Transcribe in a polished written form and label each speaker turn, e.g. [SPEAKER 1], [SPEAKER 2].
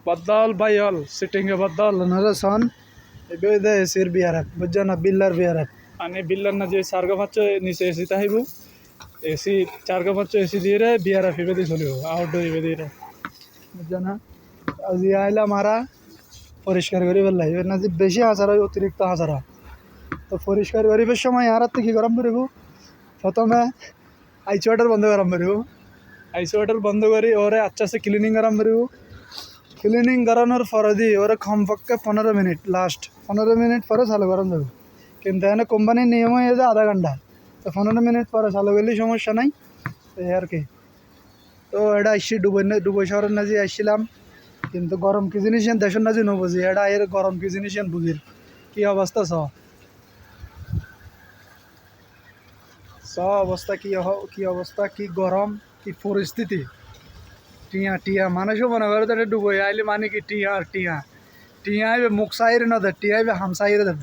[SPEAKER 1] बद्दल भाई हल सिटिंग के बद्दल
[SPEAKER 2] नजर सन एबे एसिर बिहार बुझना बिल्लार बिहार
[SPEAKER 1] आणि बिल्लर ना जे सारगा माच निचे एसी ताहिबु एसी चारगा माच एसी দিয়ে রে বিয়ার ফিবে দি চলিব আউটডোর ইবে দিয়ে রে
[SPEAKER 2] বুঝনা আজি আইলা মারা পরিষ্কার করি বললাই এর না যে বেশি হাজার হয় অতিরিক্ত হাজার হয় তো পরিষ্কার করিবার সময় আর কি গরম করিব প্রথমে আইস ওয়াটার বন্ধ গরম করিব আইস ওয়াটার বন্ধ করি ওরে আচ্ছা সে ক্লিনিং গরম করিব ক্লিনিং করানোর পরে দি ওরে কমপক্ষে 15 মিনিট লাস্ট 15 মিনিট পরে চালু গরম যাবে কিন্তু এখানে কোম্পানির নিয়ম হয়ে যায় আধা ঘন্টা তো 15 মিনিট পরে চালু করলে সমস্যা নাই এই আর কি তো এটা আসছি ডুবই শহরের নাজি আসছিলাম কিন্তু গরম কি জিনিস দেশের নাজি নবুঝি এটা এর গরম কি জিনিস বুঝির কি অবস্থা অবস্থা কি অবস্থা কি গরম কি পরিস্থিতি টিয়া টিয়া মানুষও মনে করে তো ডুবই আইলে মানে কি টিয়া আর টিয়া টিয়া আইবে মুখ সাইরে না দে টিয়া আইবে হাম সাইরে দে